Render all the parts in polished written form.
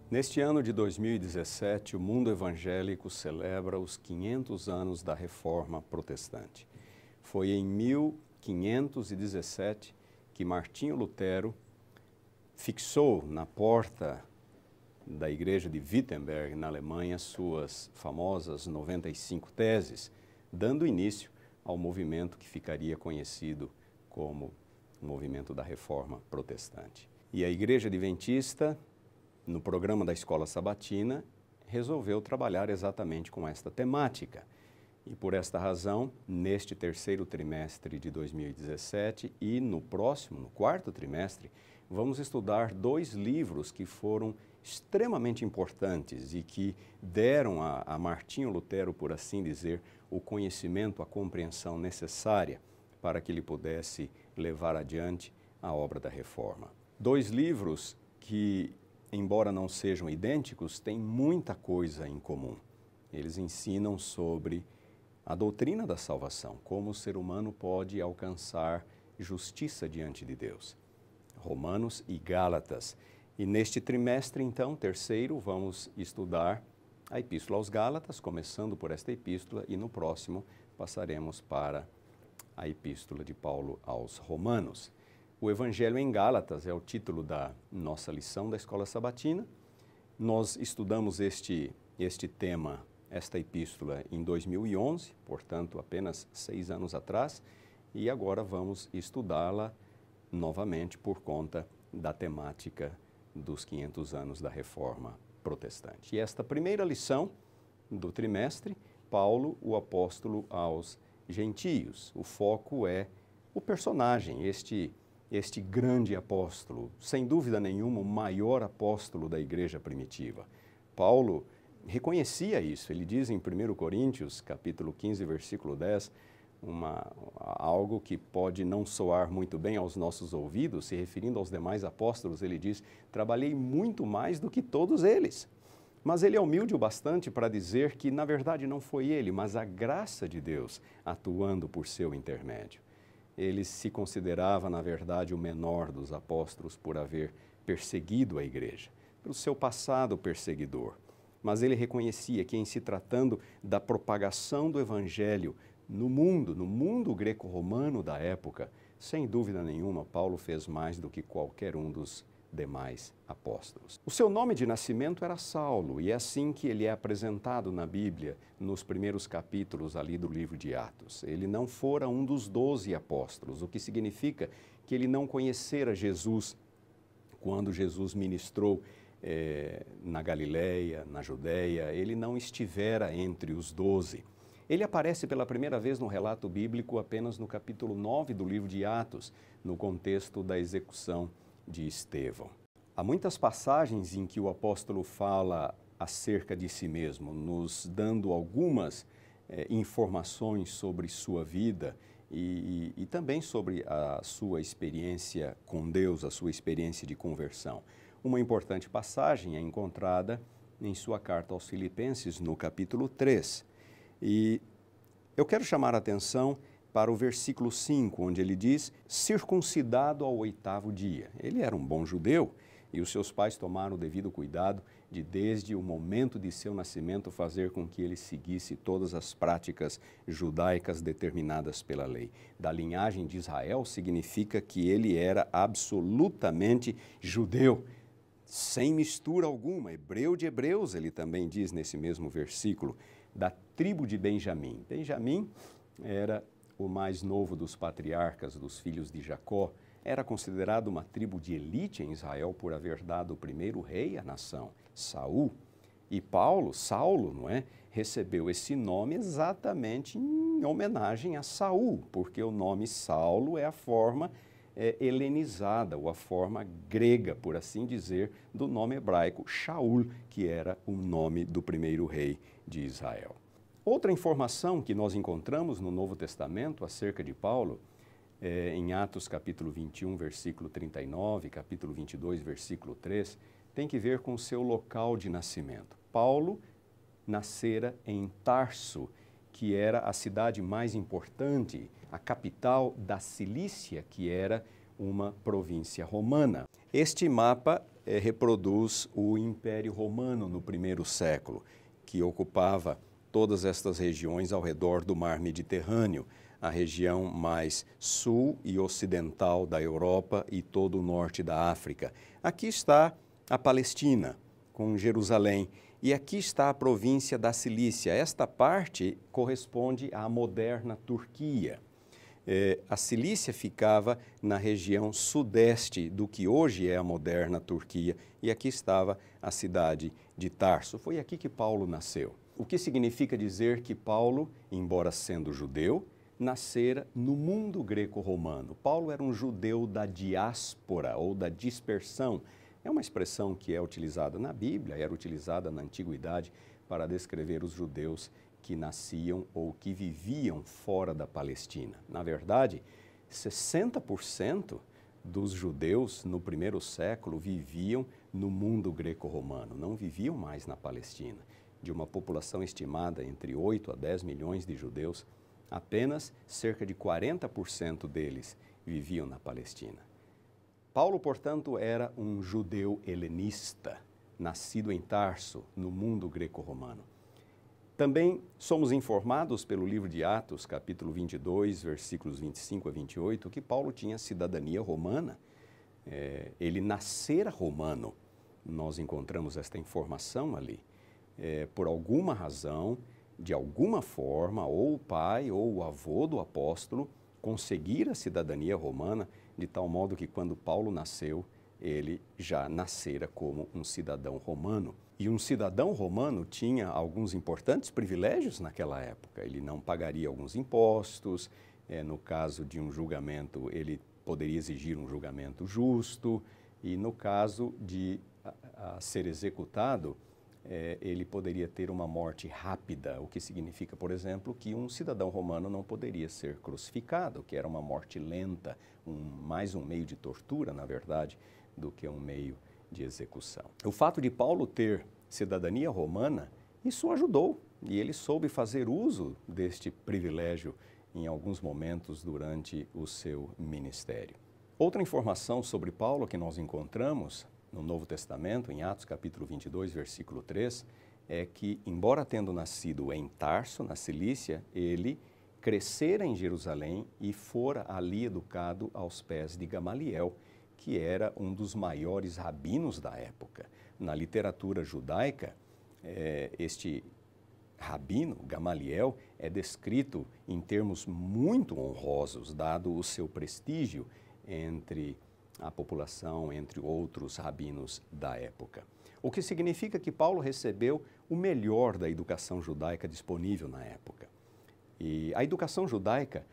Neste ano de 2017, o mundo evangélico celebra os 500 anos da Reforma Protestante. Foi em 1517 que Martinho Lutero fixou na porta da igreja de Wittenberg, na Alemanha, suas famosas 95 teses, dando início ao movimento que ficaria conhecido como o movimento da Reforma Protestante. E a Igreja Adventista, no programa da Escola Sabatina, resolveu trabalhar exatamente com esta temática. E por esta razão, neste terceiro trimestre de 2017 e no próximo, no quarto trimestre, vamos estudar dois livros que foram extremamente importantes e que deram a Martinho Lutero, por assim dizer, o conhecimento, a compreensão necessária para que ele pudesse levar adiante a obra da reforma. Dois livros que, embora não sejam idênticos, têm muita coisa em comum. Eles ensinam sobre a doutrina da salvação, como o ser humano pode alcançar justiça diante de Deus. Romanos e Gálatas. E neste trimestre, então, terceiro, vamos estudar a Epístola aos Gálatas, começando por esta epístola, e no próximo passaremos para a Epístola de Paulo aos Romanos. O Evangelho em Gálatas é o título da nossa lição da Escola Sabatina. Nós estudamos este tema, esta epístola, em 2011, portanto, apenas 6 anos atrás, e agora vamos estudá-la novamente por conta da temática dos 500 anos da Reforma Protestante. E esta primeira lição do trimestre, Paulo, o apóstolo aos gentios. O foco é o personagem, este grande apóstolo, sem dúvida nenhuma, o maior apóstolo da igreja primitiva. Paulo reconhecia isso. Ele diz em 1 Coríntios, capítulo 15, versículo 10, algo que pode não soar muito bem aos nossos ouvidos, se referindo aos demais apóstolos, ele diz: trabalhei muito mais do que todos eles. Mas ele é humilde o bastante para dizer que, na verdade, não foi ele, mas a graça de Deus atuando por seu intermédio. Ele se considerava, na verdade, o menor dos apóstolos por haver perseguido a igreja, pelo seu passado perseguidor. Mas ele reconhecia que, em se tratando da propagação do evangelho no mundo greco-romano da época, sem dúvida nenhuma, Paulo fez mais do que qualquer um dos demais apóstolos. O seu nome de nascimento era Saulo, e é assim que ele é apresentado na Bíblia, nos primeiros capítulos ali do livro de Atos. Ele não fora um dos 12 apóstolos, o que significa que ele não conhecera Jesus quando Jesus ministrou na Galileia, na Judéia. Ele não estivera entre os 12. Ele aparece pela primeira vez no relato bíblico apenas no capítulo 9 do livro de Atos, no contexto da execução de Estevão. Há muitas passagens em que o apóstolo fala acerca de si mesmo, nos dando algumas informações sobre sua vida e também sobre a sua experiência com Deus, a sua experiência de conversão. Uma importante passagem é encontrada em sua carta aos Filipenses, no capítulo 3. E eu quero chamar a atenção para o versículo 5, onde ele diz: circuncidado ao 8º dia. Ele era um bom judeu e os seus pais tomaram o devido cuidado de, desde o momento de seu nascimento, fazer com que ele seguisse todas as práticas judaicas determinadas pela lei. Da linhagem de Israel significa que ele era absolutamente judeu, sem mistura alguma, hebreu de hebreus, ele também diz nesse mesmo versículo, da tribo de Benjamim. Benjamim era o mais novo dos patriarcas dos filhos de Jacó, era considerado uma tribo de elite em Israel por haver dado o primeiro rei à nação, Saul. E Saulo, não é, recebeu esse nome exatamente em homenagem a Saul, porque o nome Saulo é a forma helenizada, ou a forma grega, por assim dizer, do nome hebraico Shaul, que era o nome do primeiro rei de Israel. Outra informação que nós encontramos no Novo Testamento acerca de Paulo, em Atos capítulo 21, versículo 39, capítulo 22, versículo 3, tem que ver com o seu local de nascimento. Paulo nascera em Tarso, que era a cidade mais importante, a capital da Cilícia, que era uma província romana. Este mapa reproduz o Império Romano no primeiro século, que ocupava todas estas regiões ao redor do Mar Mediterrâneo, a região mais sul e ocidental da Europa e todo o norte da África. Aqui está a Palestina, com Jerusalém, e aqui está a província da Cilícia. Esta parte corresponde à moderna Turquia. A Cilícia ficava na região sudeste do que hoje é a moderna Turquia, e aqui estava a cidade de Tarso. Foi aqui que Paulo nasceu. O que significa dizer que Paulo, embora sendo judeu, nascera no mundo greco-romano. Paulo era um judeu da diáspora ou da dispersão. É uma expressão que é utilizada na Bíblia, era utilizada na Antiguidade para descrever os judeus que nasciam ou que viviam fora da Palestina. Na verdade, 60% dos judeus no primeiro século viviam no mundo greco-romano, não viviam mais na Palestina. De uma população estimada entre 8 a 10 milhões de judeus, apenas cerca de 40% deles viviam na Palestina. Paulo, portanto, era um judeu helenista, nascido em Tarso, no mundo greco-romano. Também somos informados pelo livro de Atos, capítulo 22, versículos 25 a 28, que Paulo tinha cidadania romana. Ele nascera romano. Nós encontramos esta informação ali. Por alguma razão, de alguma forma, ou o pai ou o avô do apóstolo conseguira a cidadania romana, de tal modo que quando Paulo nasceu, ele já nascera como um cidadão romano. E um cidadão romano tinha alguns importantes privilégios naquela época. Ele não pagaria alguns impostos, no caso de um julgamento, ele poderia exigir um julgamento justo, e no caso de ser executado, ele poderia ter uma morte rápida, o que significa, por exemplo, que um cidadão romano não poderia ser crucificado, que era uma morte lenta, mais um meio de tortura, na verdade, do que um meio de execução. O fato de Paulo ter cidadania romana, isso ajudou, e ele soube fazer uso deste privilégio em alguns momentos durante o seu ministério. Outra informação sobre Paulo que nós encontramos no Novo Testamento, em Atos capítulo 22, versículo 3, é que, embora tendo nascido em Tarso, na Cilícia, ele crescera em Jerusalém e fora ali educado aos pés de Gamaliel, que era um dos maiores rabinos da época. Na literatura judaica, este rabino, Gamaliel, é descrito em termos muito honrosos, dado o seu prestígio entre a população, entre outros rabinos da época. O que significa que Paulo recebeu o melhor da educação judaica disponível na época. E a educação judaica,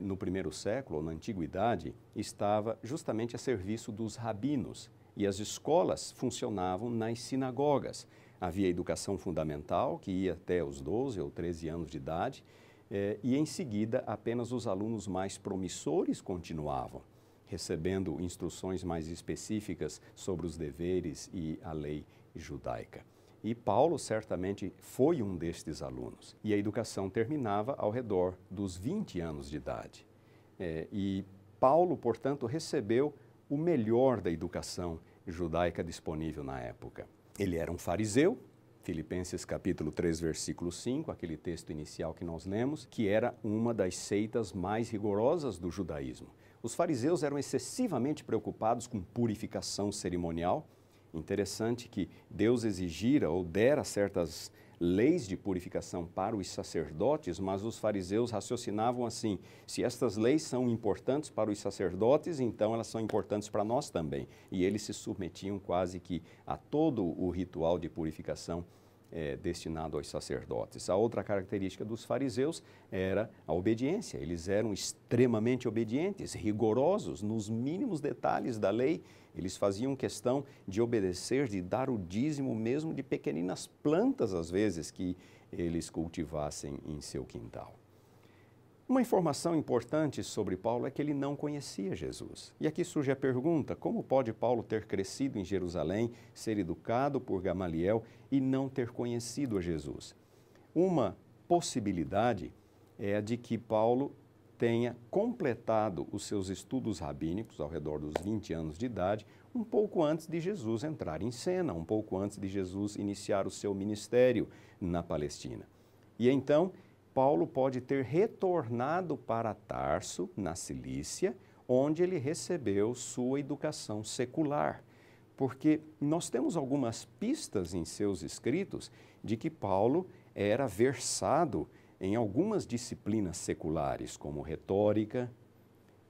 no primeiro século, ou na antiguidade, estava justamente a serviço dos rabinos, e as escolas funcionavam nas sinagogas. Havia educação fundamental, que ia até os 12 ou 13 anos de idade, e em seguida apenas os alunos mais promissores continuavam, recebendo instruções mais específicas sobre os deveres e a lei judaica. E Paulo certamente foi um destes alunos. E a educação terminava ao redor dos 20 anos de idade. E Paulo, portanto, recebeu o melhor da educação judaica disponível na época. Ele era um fariseu, Filipenses capítulo 3, versículo 5, aquele texto inicial que nós lemos, que era uma das seitas mais rigorosas do judaísmo. Os fariseus eram excessivamente preocupados com purificação cerimonial. Interessante que Deus exigira ou dera certas leis de purificação para os sacerdotes, mas os fariseus raciocinavam assim: se estas leis são importantes para os sacerdotes, então elas são importantes para nós também. E eles se submetiam quase que a todo o ritual de purificação destinado aos sacerdotes. A outra característica dos fariseus era a obediência. Eles eram extremamente obedientes, rigorosos nos mínimos detalhes da lei. Eles faziam questão de obedecer, de dar o dízimo mesmo de pequeninas plantas, às vezes, que eles cultivassem em seu quintal. Uma informação importante sobre Paulo é que ele não conhecia Jesus. E aqui surge a pergunta: como pode Paulo ter crescido em Jerusalém, ser educado por Gamaliel e não ter conhecido a Jesus? Uma possibilidade é a de que Paulo tenha completado os seus estudos rabínicos ao redor dos 20 anos de idade, um pouco antes de Jesus entrar em cena, um pouco antes de Jesus iniciar o seu ministério na Palestina. E então, Paulo pode ter retornado para Tarso, na Cilícia, onde ele recebeu sua educação secular. Porque nós temos algumas pistas em seus escritos de que Paulo era versado em algumas disciplinas seculares, como retórica,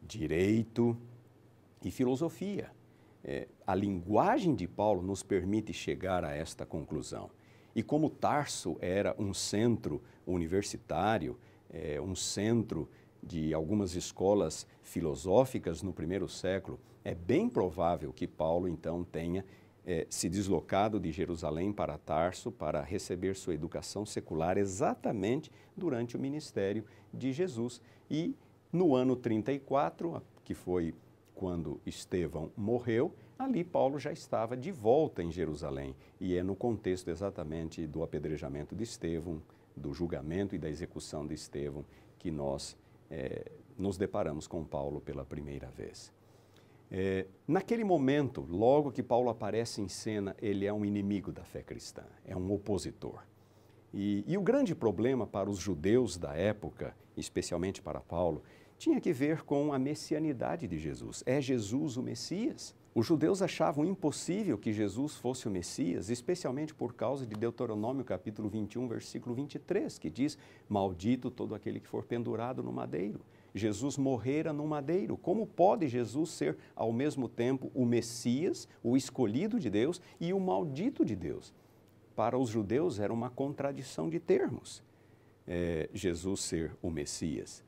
direito e filosofia. A linguagem de Paulo nos permite chegar a esta conclusão. E como Tarso era um centro universitário, um centro de algumas escolas filosóficas no primeiro século, é bem provável que Paulo então tenha se deslocado de Jerusalém para Tarso para receber sua educação secular exatamente durante o ministério de Jesus. E no ano 34, que foi quando Estevão morreu, ali Paulo já estava de volta em Jerusalém. E é no contexto exatamente do apedrejamento de Estevão, do julgamento e da execução de Estevão, que nós nos deparamos com Paulo pela primeira vez. Naquele momento, logo que Paulo aparece em cena, ele é um inimigo da fé cristã, é um opositor. E o grande problema para os judeus da época, especialmente para Paulo, tinha que ver com a messianidade de Jesus. É Jesus o Messias? Os judeus achavam impossível que Jesus fosse o Messias, especialmente por causa de Deuteronômio capítulo 21, versículo 23, que diz: maldito todo aquele que for pendurado no madeiro. Jesus morrera no madeiro. Como pode Jesus ser ao mesmo tempo o Messias, o escolhido de Deus e o maldito de Deus? Para os judeus era uma contradição de termos, Jesus ser o Messias.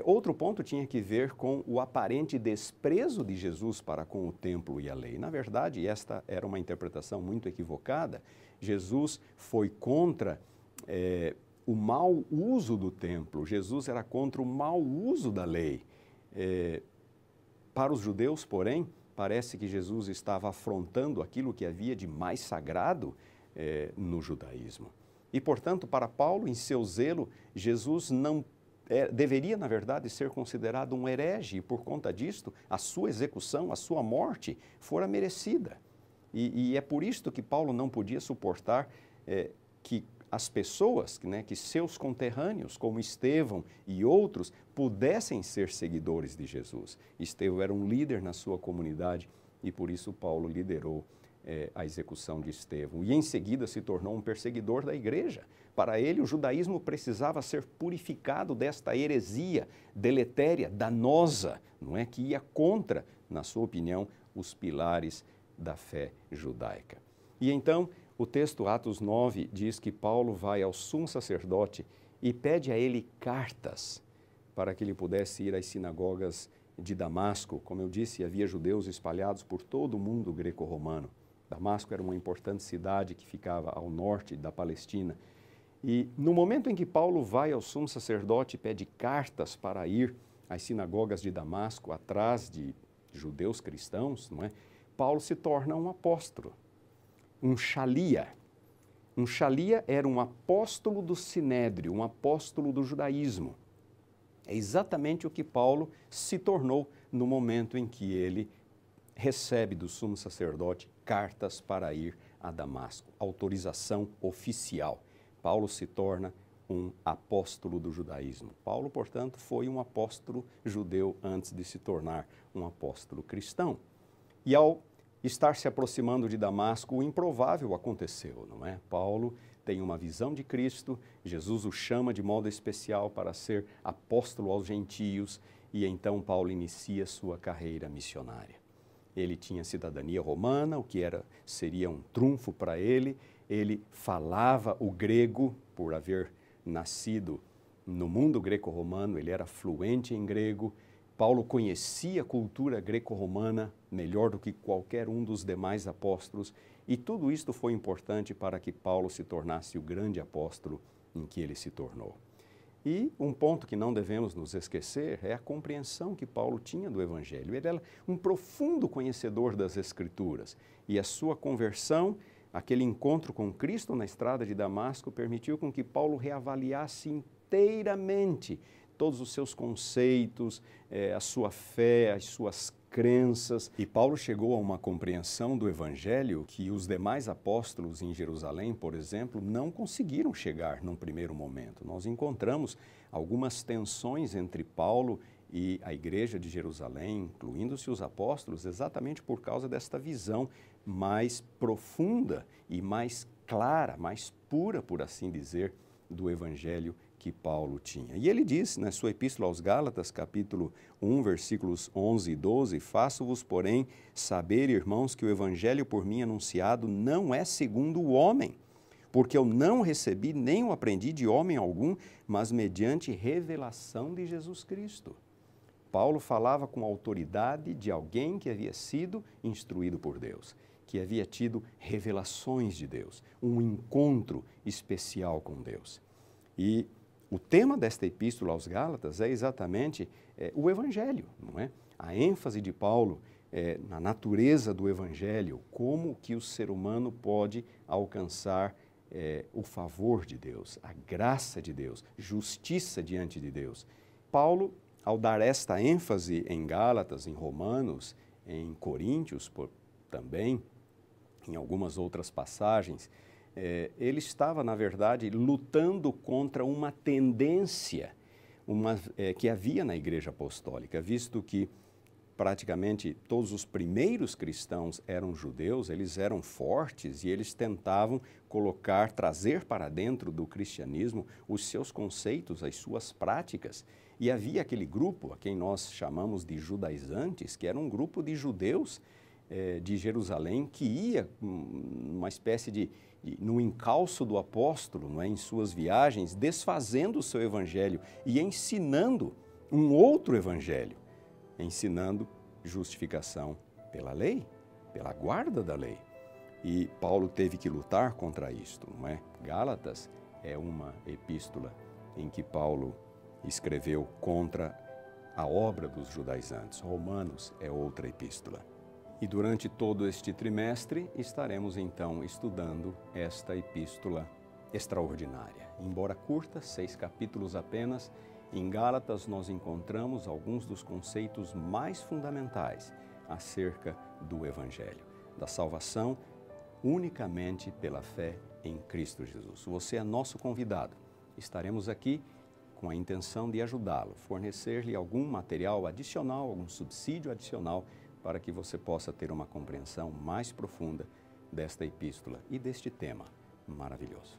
Outro ponto tinha que ver com o aparente desprezo de Jesus para com o templo e a lei. Na verdade, esta era uma interpretação muito equivocada. Jesus foi contra o mau uso do templo. Jesus era contra o mau uso da lei. Para os judeus, porém, parece que Jesus estava afrontando aquilo que havia de mais sagrado no judaísmo. E, portanto, para Paulo, em seu zelo, Jesus não deveria, na verdade, ser considerado um herege, e por conta disto, a sua execução, a sua morte, fora merecida. E é por isto que Paulo não podia suportar que as pessoas, que seus conterrâneos, como Estevão e outros, pudessem ser seguidores de Jesus. Estevão era um líder na sua comunidade e por isso Paulo liderou a execução de Estevão. E em seguida se tornou um perseguidor da igreja. Para ele, o judaísmo precisava ser purificado desta heresia deletéria, danosa, não é? Que ia contra, na sua opinião, os pilares da fé judaica. E então, o texto Atos 9 diz que Paulo vai ao sumo sacerdote e pede a ele cartas para que ele pudesse ir às sinagogas de Damasco. Como eu disse, havia judeus espalhados por todo o mundo greco-romano. Damasco era uma importante cidade que ficava ao norte da Palestina. E no momento em que Paulo vai ao sumo sacerdote e pede cartas para ir às sinagogas de Damasco, atrás de judeus cristãos, não é? Paulo se torna um apóstolo, um xalia. Um xalia era um apóstolo do sinédrio, um apóstolo do judaísmo. É exatamente o que Paulo se tornou no momento em que ele recebe do sumo sacerdote cartas para ir a Damasco, autorização oficial. Paulo se torna um apóstolo do judaísmo. Paulo, portanto, foi um apóstolo judeu antes de se tornar um apóstolo cristão. E ao estar se aproximando de Damasco, o improvável aconteceu, não é? Paulo tem uma visão de Cristo, Jesus o chama de modo especial para ser apóstolo aos gentios e então Paulo inicia sua carreira missionária. Ele tinha cidadania romana, o que seria um trunfo para ele. Ele falava o grego, por haver nascido no mundo greco-romano, ele era fluente em grego. Paulo conhecia a cultura greco-romana melhor do que qualquer um dos demais apóstolos, e tudo isto foi importante para que Paulo se tornasse o grande apóstolo em que ele se tornou. E um ponto que não devemos nos esquecer é a compreensão que Paulo tinha do Evangelho. Ele era um profundo conhecedor das Escrituras e a sua conversão, aquele encontro com Cristo na estrada de Damasco, permitiu com que Paulo reavaliasse inteiramente todos os seus conceitos, a sua fé, as suas crenças. E Paulo chegou a uma compreensão do Evangelho que os demais apóstolos em Jerusalém, por exemplo, não conseguiram chegar num primeiro momento. Nós encontramos algumas tensões entre Paulo e a igreja de Jerusalém, incluindo-se os apóstolos, exatamente por causa desta visão mais profunda e mais clara, mais pura, por assim dizer, do Evangelho que Paulo tinha. E ele diz na sua epístola aos Gálatas, capítulo 1, versículos 11 e 12, faço-vos, porém, saber, irmãos, que o Evangelho por mim anunciado não é segundo o homem, porque eu não recebi nem o aprendi de homem algum, mas mediante revelação de Jesus Cristo. Paulo falava com a autoridade de alguém que havia sido instruído por Deus, que havia tido revelações de Deus, um encontro especial com Deus. E o tema desta epístola aos Gálatas é exatamente o Evangelho, não é? A ênfase de Paulo na natureza do Evangelho, como que o ser humano pode alcançar o favor de Deus, a graça de Deus, justiça diante de Deus. Paulo, ao dar esta ênfase em Gálatas, em Romanos, em Coríntios também, em algumas outras passagens, ele estava, na verdade, lutando contra uma tendência que havia na Igreja Apostólica, visto que praticamente todos os primeiros cristãos eram judeus, eles eram fortes e eles tentavam trazer para dentro do cristianismo os seus conceitos, as suas práticas. E havia aquele grupo, a quem nós chamamos de judaizantes, que era um grupo de judeus de Jerusalém que ia numa espécie no encalço do apóstolo, não é, em suas viagens, desfazendo o seu evangelho e ensinando um outro evangelho, ensinando justificação pela lei, pela guarda da lei. E Paulo teve que lutar contra isto, não é? Gálatas é uma epístola em que Paulo escreveu contra a obra dos judaizantes. Romanos é outra epístola. E durante todo este trimestre estaremos então estudando esta epístola extraordinária. Embora curta, 6 capítulos apenas, em Gálatas nós encontramos alguns dos conceitos mais fundamentais acerca do Evangelho, da salvação unicamente pela fé em Cristo Jesus. Você é nosso convidado. Estaremos aqui com a intenção de ajudá-lo, fornecer-lhe algum material adicional, algum subsídio adicional, para que você possa ter uma compreensão mais profunda desta epístola e deste tema maravilhoso.